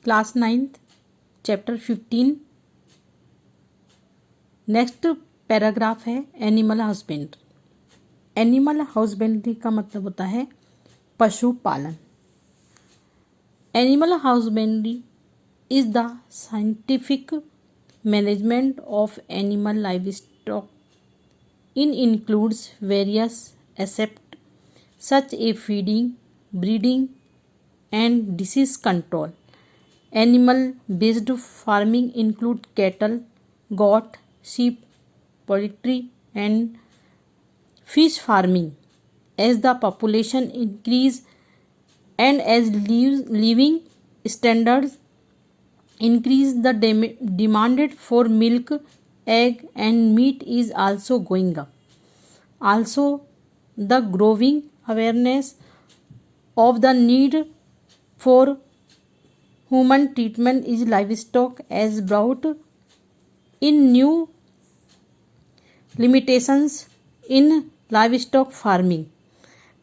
Class 9th chapter 15। Next paragraph है animal husbandry. Animal husbandry का मतलब होता है पशुपालन। Animal husbandry is the scientific management of animal live stock in includes various aspect such A feeding, breeding and disease control. Animal based farming include cattle, goat, sheep, poultry and fish farming. As the population increase and as living standards increase, the demanded for milk, egg and meat is also going up. Also, the growing awareness of the need for human treatment is livestock has brought in new limitations in livestock farming.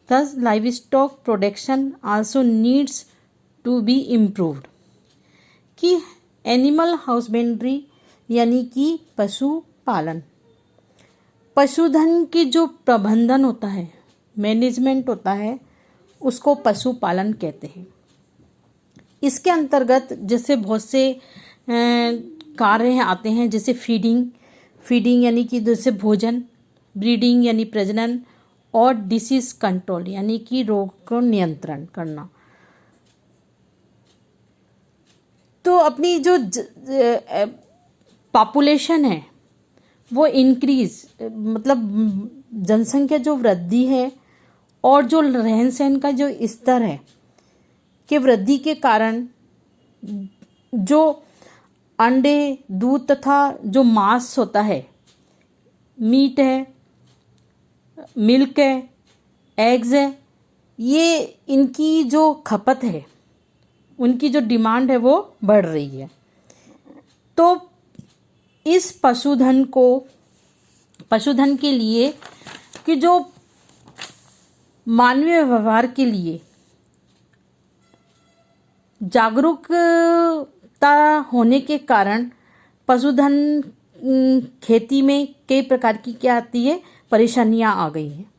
Thus, livestock production also needs to be improved. कि animal हाउसबेंड्री यानी कि पशुपालन, पशुधन की जो प्रबंधन होता है, मैनेजमेंट होता है, उसको पशुपालन कहते हैं। इसके अंतर्गत जैसे बहुत से कार्य आते हैं, जैसे फीडिंग यानी कि जैसे भोजन, ब्रीडिंग यानी प्रजनन और डिसीज कंट्रोल यानी कि रोग को नियंत्रण करना। तो अपनी जो पॉपुलेशन है वो इंक्रीज, मतलब जनसंख्या जो वृद्धि है और जो रहन सहन का जो स्तर है के वृद्धि के कारण जो अंडे, दूध तथा जो मांस होता है, मीट है, मिल्क है, एग्स है, ये इनकी जो खपत है, उनकी जो डिमांड है वो बढ़ रही है। तो इस पशुधन के लिए कि जो मानवीय व्यवहार के लिए जागरूकता होने के कारण पशुधन खेती में कई प्रकार की क्या आती है, परेशानियां आ गई हैं।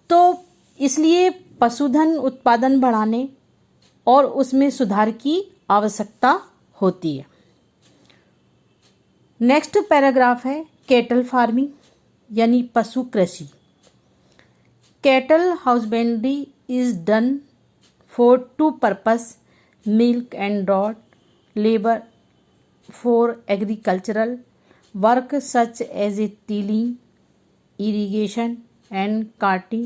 तो इसलिए पशुधन उत्पादन बढ़ाने और उसमें सुधार की आवश्यकता होती है। नेक्स्ट पैराग्राफ है कैटल फार्मिंग यानी पशु कृषि। Cattle husbandry is done for two purpose, milk and draught, labor for agricultural work such as tilling, irrigation and carting.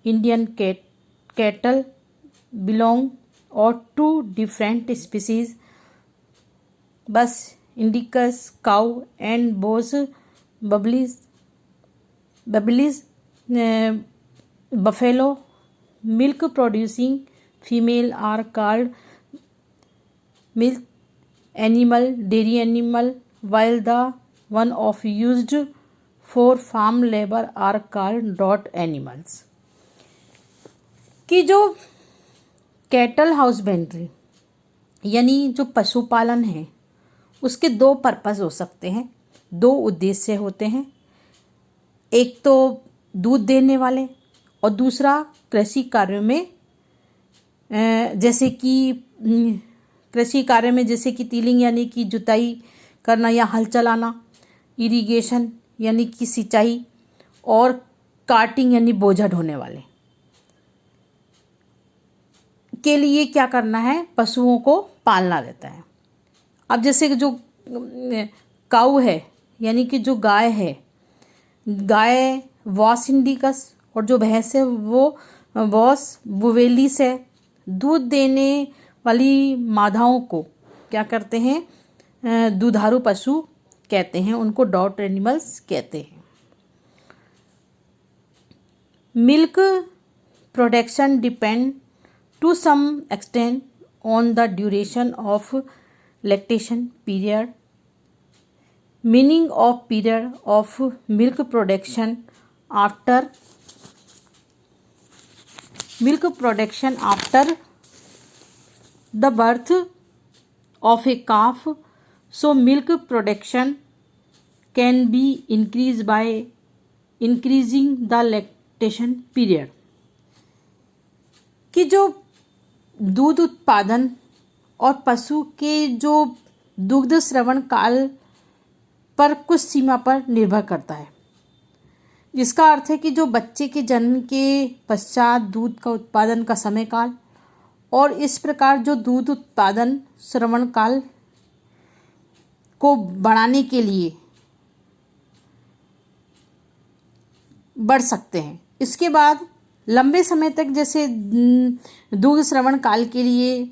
Indian cattle belong to two species, Bus indicus cow and Bos babilis buffalo. Milk producing female are called milk animal, dairy animal, while the one of used for farm labor are called draught animals. कि जो cattle हाउसबेंड्री यानी जो पशुपालन है उसके दो purpose हो सकते हैं, दो उद्देश्य होते हैं। एक तो दूध देने वाले और दूसरा कृषि कार्यों में, जैसे कि कृषि कार्य में जैसे कि टिलिंग यानी कि जुताई करना या हल चलाना, इरिगेशन यानी कि सिंचाई और कार्टिंग यानी बोझा ढोने वाले के लिए क्या करना है, पशुओं को पालना रहता है। अब जैसे जो काऊ है यानी कि जो गाय है, गाय वॉस इंडिकस और जो भैंस है वो वॉस बुवेलिस है। दूध देने वाली मादाओं को क्या करते हैं, दुधारू पशु कहते हैं, उनको डॉट एनिमल्स कहते हैं। Milk production depend to some extent on the duration of lactation period. Meaning of period of milk production after the birth of a calf, so milk production can be increased by increasing the lactation period. कि जो दूध उत्पादन और पशु के जो दुग्ध श्रवण काल पर कुछ सीमा पर निर्भर करता है, जिसका अर्थ है कि जो बच्चे के जन्म के पश्चात दूध का उत्पादन का समय काल और इस प्रकार जो दूध उत्पादन श्रवण काल को बढ़ाने के लिए बढ़ सकते हैं। इसके बाद लंबे समय तक जैसे दूध श्रवण काल के लिए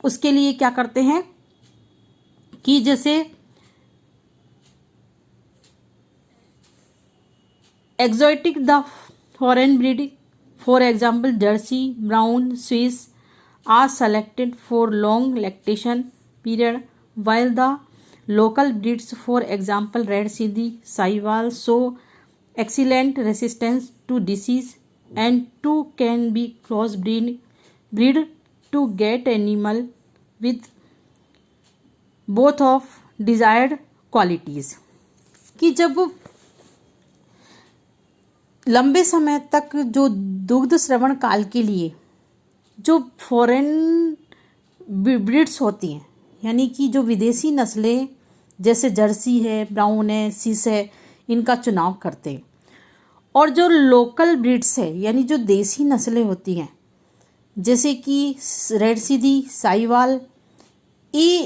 उसके लिए क्या करते हैं कि जैसे exotic the foreign breed, for example Jersey, Brown, Swiss are selected for long lactation period, while the local breeds, for example red sindhi, sahiwal, show excellent resistance to disease and two can be crossbreed to get animal with both of desired qualities. कि जब लंबे समय तक जो दुग्ध श्रवण काल के लिए जो फॉरेन ब्रीड्स होती हैं, यानी कि जो विदेशी नस्लें जैसे जर्सी है, ब्राउन है, सिस है, इनका चुनाव करते हैं, और जो लोकल ब्रीड्स है यानी जो देसी नस्लें होती हैं जैसे कि रेड सीधी, साहिवाल, ये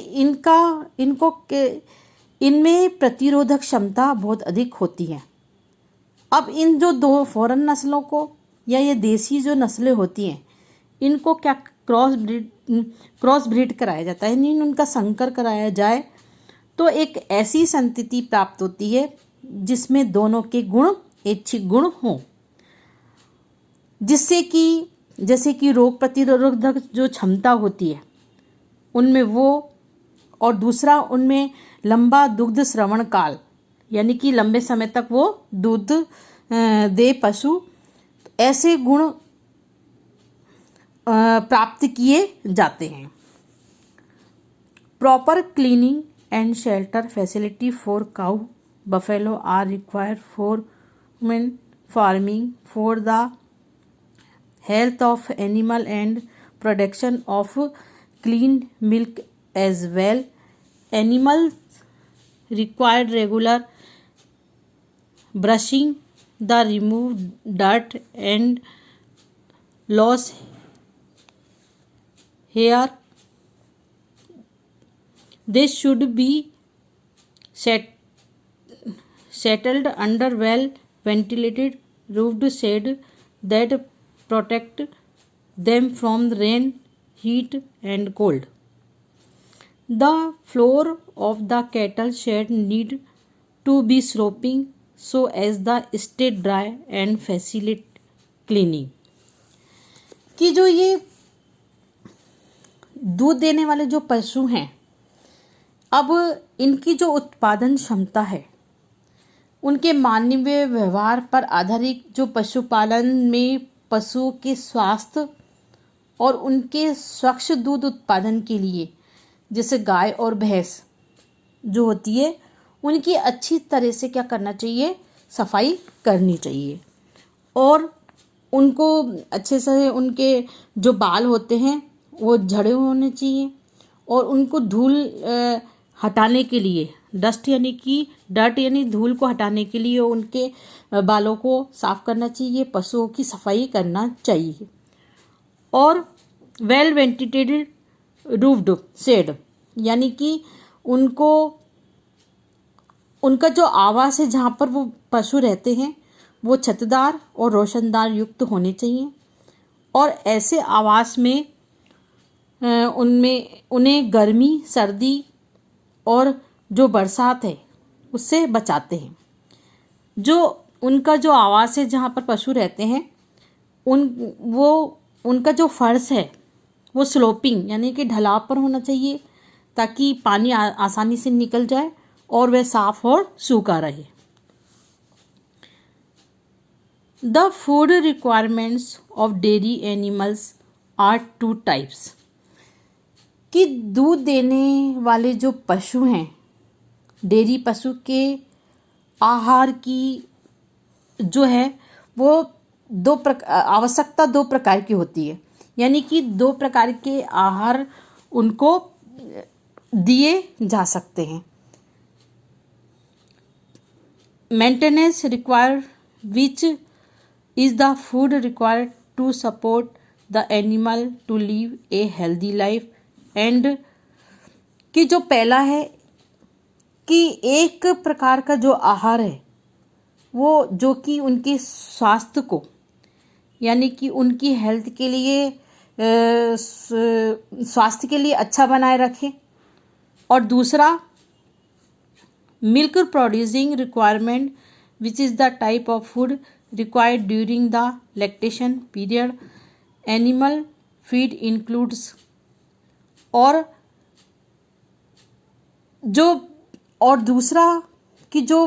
इनमें प्रतिरोधक क्षमता बहुत अधिक होती है। अब इन जो दो फॉरेन नस्लों को या ये देसी जो नस्लें होती हैं इनको क्या क्रॉस ब्रीड कराया जाता है, यानी उनका संकर कराया जाए तो एक ऐसी संतति प्राप्त होती है जिसमें दोनों के गुण ऐच्छिक गुण हों, जिससे कि जैसे कि रोग प्रतिरोधक जो क्षमता होती है उनमें वो, और दूसरा उनमें लंबा दुग्ध श्रवण काल यानी कि लंबे समय तक वो दूध दे पशु, ऐसे गुण प्राप्त किए जाते हैं। Proper cleaning and shelter facility for cow buffalo are required for human farming for the health of animal and production of clean milk as well. Animals required regular brushing, the remove dirt and loss hair. They should be settled under well ventilated roofed shed that protect them from rain, heat and cold. The floor of the cattle shed need to be sloping so as the stay dry and facilitate cleaning. कि जो ये दूध देने वाले जो पशु हैं, अब इनकी जो उत्पादन क्षमता है उनके मानवीय व्यवहार पर आधारित जो पशुपालन में पशुओं के स्वास्थ्य और उनके स्वच्छ दूध उत्पादन के लिए जैसे गाय और भैंस जो होती है उनकी अच्छी तरह से क्या करना चाहिए, सफाई करनी चाहिए, और उनको अच्छे से उनके जो बाल होते हैं वो झड़े होने चाहिए, और उनको धूल हटाने के लिए डस्ट यानी धूल को हटाने के लिए उनके बालों को साफ करना चाहिए, पशुओं की सफाई करना चाहिए। और वेल वेंटिलेटेड रूफ्ड शेड यानी कि उनका जो आवास है जहाँ पर वो पशु रहते हैं वो छतदार और रोशनदार युक्त होने चाहिए, और ऐसे आवास में उन्हें गर्मी, सर्दी और जो बरसात है उससे बचाते हैं। जो उनका जो आवास है जहाँ पर पशु रहते हैं उनका जो फर्श है वो स्लोपिंग यानी कि ढलाव पर होना चाहिए ताकि पानी आसानी से निकल जाए और वह साफ और सूखा रहे। The food requirements of dairy animals are two types. कि दूध देने वाले जो पशु हैं, डेयरी पशु के आहार की जो है वो आवश्यकता दो प्रकार की होती है, यानी कि दो प्रकार के आहार उनको दिए जा सकते हैं। Maintenance required which is the food required to support the animal to live a healthy life and कि जो पहला है कि एक प्रकार का जो आहार है वो जो कि उनके स्वास्थ्य को, यानी कि उनकी हेल्थ के लिए, स्वास्थ्य के लिए अच्छा बनाए रखे। और दूसरा milk producing requirement which is the type of food required during the lactation period animal feed includes. और दूसरा कि जो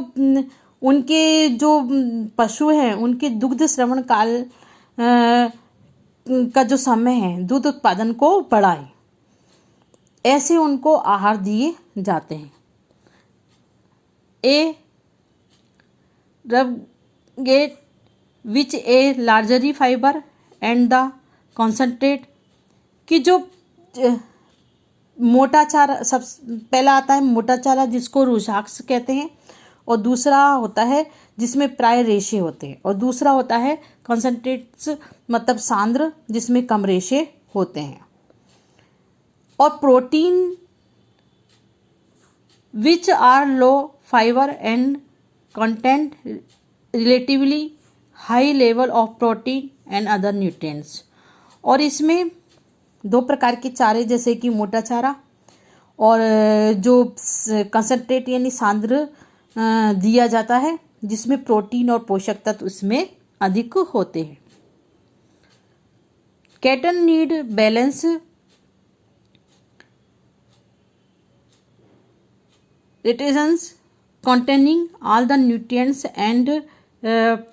उनके जो पशु हैं उनके दुग्ध श्रवण काल का जो समय है दूध उत्पादन को बढ़ाए, ऐसे उनको आहार दिए जाते हैं। ए रबगेट which a largely fibre and the concentrate कि जो मोटा चारा, सब पहला आता है मोटा चारा जिसको रुशाक्स कहते हैं, और दूसरा होता है जिसमें प्राय रेशे होते हैं, और दूसरा होता है कॉन्सेंट्रेट्स मतलब सांद्र जिसमें कम रेशे होते हैं। और protein which are low fibre and content relatively high level of protein and other nutrients. और इसमें दो प्रकार के चारे जैसे कि मोटा चारा और जो कंसंट्रेट यानी सांद्र दिया जाता है जिसमें प्रोटीन और पोषक तत्व उसमें अधिक होते हैं। Cattle need balance nutrients containing all the nutrients and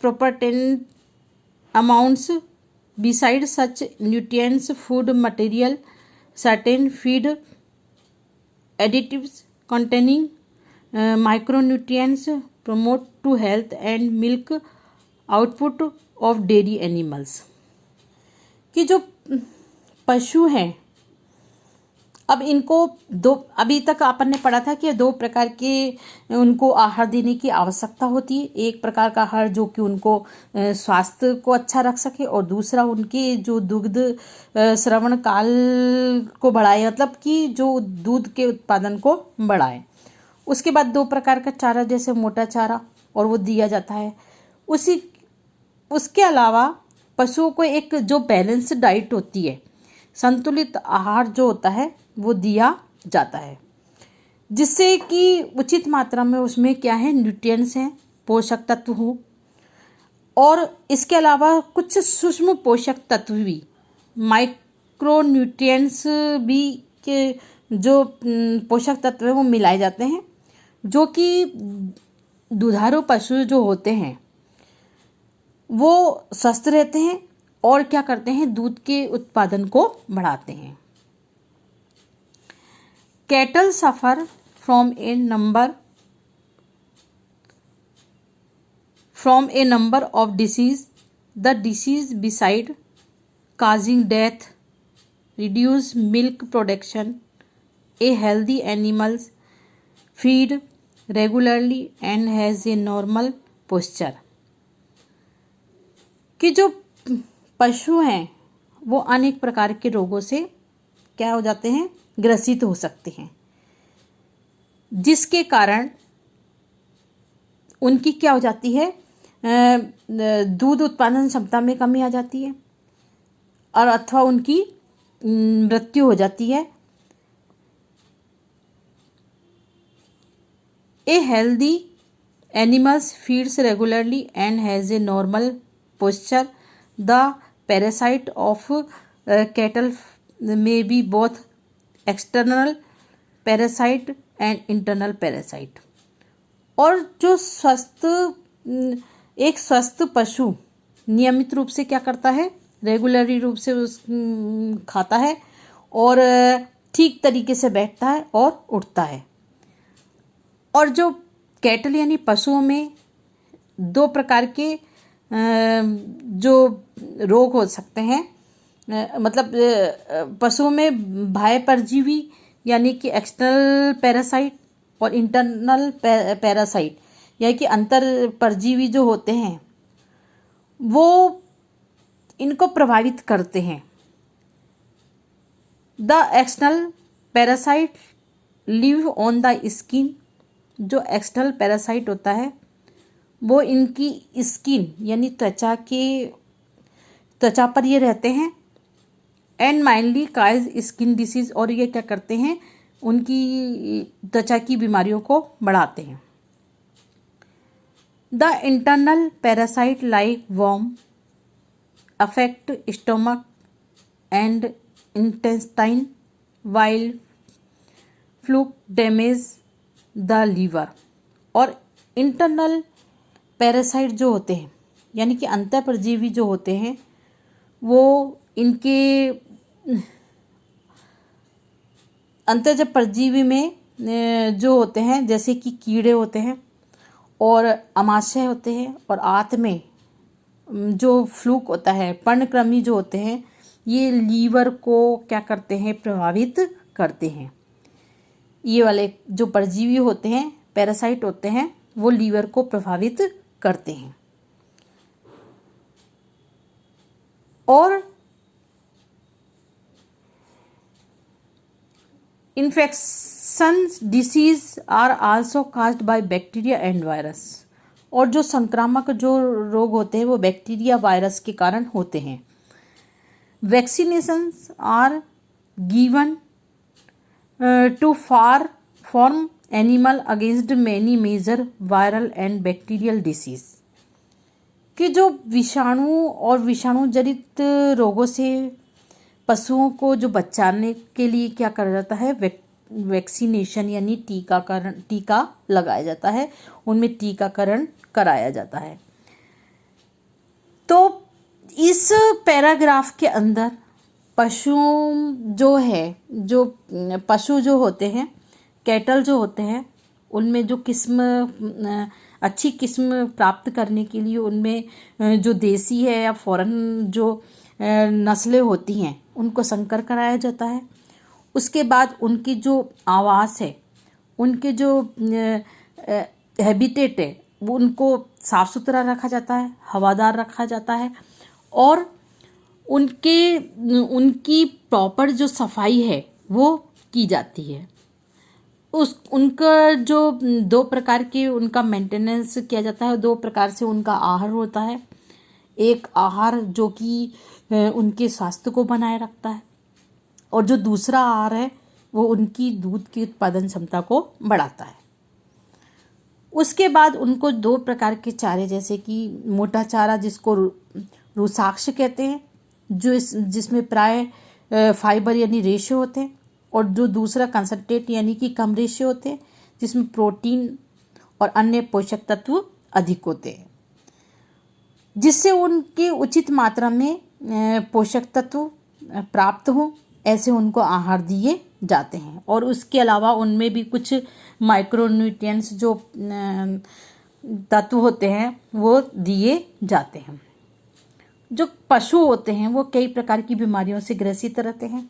protein amounts. Besides such nutrients, food material, certain feed additives containing micronutrients promote to health and milk output of dairy animals. कि जो पशु हैं, अब इनको दो, अभी तक अपन ने पढ़ा था कि दो प्रकार के उनको आहार देने की आवश्यकता होती है। एक प्रकार का आहार जो कि उनको स्वास्थ्य को अच्छा रख सके, और दूसरा उनके जो दुग्ध श्रवण काल को बढ़ाए, मतलब कि जो दूध के उत्पादन को बढ़ाए। उसके बाद दो प्रकार का चारा जैसे मोटा चारा और वो दिया जाता है। उसके अलावा पशुओं को एक जो बैलेंस डाइट होती है, संतुलित आहार जो होता है वो दिया जाता है, जिससे कि उचित मात्रा में उसमें क्या है, न्यूट्रिएंट्स हैं, पोषक तत्व हो, और इसके अलावा कुछ सूक्ष्म पोषक तत्व भी, माइक्रो न्यूट्रिएंट्स भी के जो पोषक तत्व है वो मिलाए जाते हैं, जो कि दुधारू पशु जो होते हैं वो स्वस्थ रहते हैं और क्या करते हैं, दूध के उत्पादन को बढ़ाते हैं। Cattle suffer from A number of disease. The disease beside causing death reduce milk production. A healthy animals feed regularly and has a normal posture. कि जो पशु हैं वो अनेक प्रकार के रोगों से क्या हो जाते हैं, ग्रसित हो सकते हैं, जिसके कारण उनकी क्या हो जाती है, दूध उत्पादन क्षमता में कमी आ जाती है और अथवा उनकी मृत्यु हो जाती है। A healthy animals feeds regularly and has a normal posture. The parasite of cattle may be both external parasite and internal parasite. और जो एक स्वस्थ पशु नियमित रूप से क्या करता है, रेगुलरली रूप से खाता है और ठीक तरीके से बैठता है और उठता है। और जो कैटल यानी पशुओं में दो प्रकार के जो रोग हो सकते हैं, मतलब पशुओं में बाह्य परजीवी यानी कि एक्सटर्नल पैरासाइट और इंटरनल पैरासाइट यानी कि अंतर परजीवी जो होते हैं वो इनको प्रभावित करते हैं। The external parasite live on the skin. जो एक्सटर्नल पैरासाइट होता है वो इनकी स्किन यानी त्वचा पर ये रहते हैं। एंड माइनली काइज स्किन डिसीज, और ये क्या करते हैं, उनकी त्वचा की बीमारियों को बढ़ाते हैं। The internal parasite like worm affect stomach and intestine while fluke damage the liver. और इंटरनल पैरासाइट जो होते हैं यानी कि अंतर परजीवी जो होते हैं वो इनके अंतर परजीवी में जो होते हैं जैसे कि कीड़े होते हैं और अमाशय होते हैं, और आंत में जो फ्लूक होता है, पर्णकृमि जो होते हैं, ये लीवर को क्या करते हैं, प्रभावित करते हैं। ये वाले जो परजीवी होते हैं, पैरासाइट होते हैं, वो लीवर को प्रभावित करते हैं। और infection disease are also caused by bacteria and virus. और जो संक्रामक जो रोग होते हैं वो बैक्टीरिया वायरस के कारण होते हैं। Vaccinations are given to farm animal against many major viral and bacterial disease. कि जो विषाणु और विषाणु जनित रोगों से पशुओं को जो बचाने के लिए क्या करा जाता है, वैक्सीनेशन यानी टीका लगाया जाता है, उनमें टीकाकरण कराया जाता है। तो इस पैराग्राफ के अंदर पशुओं जो है, जो पशु जो होते हैं, कैटल जो होते हैं, उनमें जो किस्म अच्छी किस्म प्राप्त करने के लिए उनमें जो देसी है या फॉरेन जो नस्लें होती हैं उनको संकर कराया जाता है। उसके बाद उनकी जो आवास है, उनके जो हैबिटेट है, वो उनको साफ सुथरा रखा जाता है, हवादार रखा जाता है, और उनकी प्रॉपर जो सफाई है वो की जाती है। उनका जो दो प्रकार के उनका मेंटेनेंस किया जाता है, दो प्रकार से उनका आहार होता है। एक आहार जो कि उनके स्वास्थ्य को बनाए रखता है, और जो दूसरा आहार है वो उनकी दूध की उत्पादन क्षमता को बढ़ाता है। उसके बाद उनको दो प्रकार के चारे, जैसे कि मोटा चारा जिसको रुसाक्ष कहते हैं, जिसमें प्राय फाइबर यानी रेशे होते हैं, और जो दूसरा कंसंट्रेट यानी कि कम रेशे होते हैं, जिसमें प्रोटीन और अन्य पोषक तत्व अधिक होते हैं, जिससे उनके उचित मात्रा में पोषक तत्व प्राप्त हों, ऐसे उनको आहार दिए जाते हैं। और उसके अलावा उनमें भी कुछ माइक्रोन्यूट्रिएंट्स जो तत्व होते हैं वो दिए जाते हैं। जो पशु होते हैं वो कई प्रकार की बीमारियों से ग्रसित रहते हैं।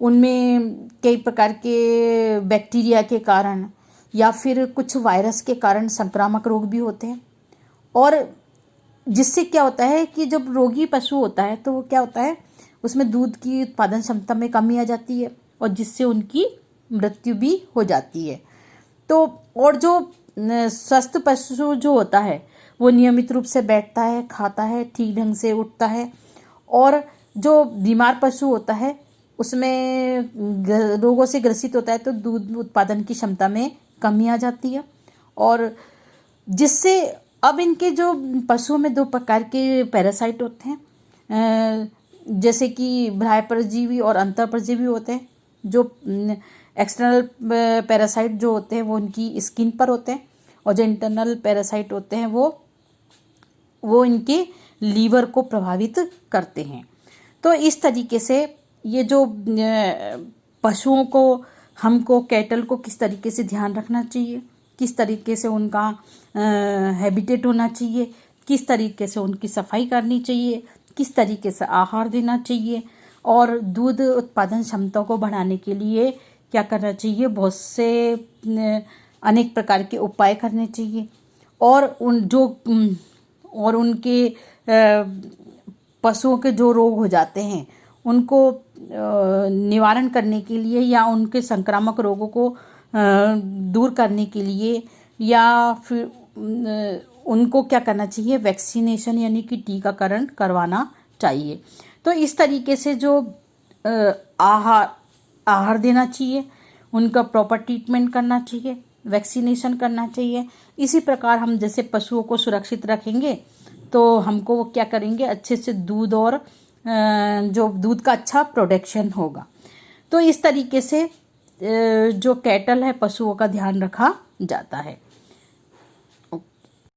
उनमें कई प्रकार के बैक्टीरिया के कारण या फिर कुछ वायरस के कारण संक्रामक रोग भी होते हैं, और जिससे क्या होता है कि जब रोगी पशु होता है तो वो क्या होता है, उसमें दूध की उत्पादन क्षमता में कमी आ जाती है, और जिससे उनकी मृत्यु भी हो जाती है। तो और जो स्वस्थ पशु जो होता है वो नियमित रूप से बैठता है, खाता है, ठीक ढंग से उठता है, और जो बीमार पशु होता है उसमें रोगों से ग्रसित होता है तो दूध उत्पादन की क्षमता में कमी आ जाती है। और जिससे अब इनके जो पशुओं में दो प्रकार के पैरासाइट होते हैं, जैसे कि बाह्य परजीवी और अंतर परजीवी होते हैं। जो एक्सटर्नल पैरासाइट जो होते हैं वो उनकी स्किन पर होते हैं, और जो इंटरनल पैरासाइट होते हैं वो इनके लीवर को प्रभावित करते हैं। तो इस तरीके से ये जो पशुओं को, हमको कैटल को किस तरीके से ध्यान रखना चाहिए, किस तरीके से उनका हैबिटेट होना चाहिए, किस तरीके से उनकी सफाई करनी चाहिए, किस तरीके से आहार देना चाहिए, और दूध उत्पादन क्षमता को बढ़ाने के लिए क्या करना चाहिए, बहुत से अनेक प्रकार के उपाय करने चाहिए। और उनके पशुओं के जो रोग हो जाते हैं उनको निवारण करने के लिए, या उनके संक्रामक रोगों को दूर करने के लिए, या फिर उनको क्या करना चाहिए, वैक्सीनेशन यानी कि टीकाकरण करवाना चाहिए। तो इस तरीके से जो आहार देना चाहिए, उनका प्रॉपर ट्रीटमेंट करना चाहिए, वैक्सीनेशन करना चाहिए। इसी प्रकार हम जैसे पशुओं को सुरक्षित रखेंगे तो हमको वो क्या करेंगे, अच्छे से दूध और जो दूध का अच्छा प्रोडक्शन होगा। तो इस तरीके से जो कैटल है पशुओं का ध्यान रखा जाता है।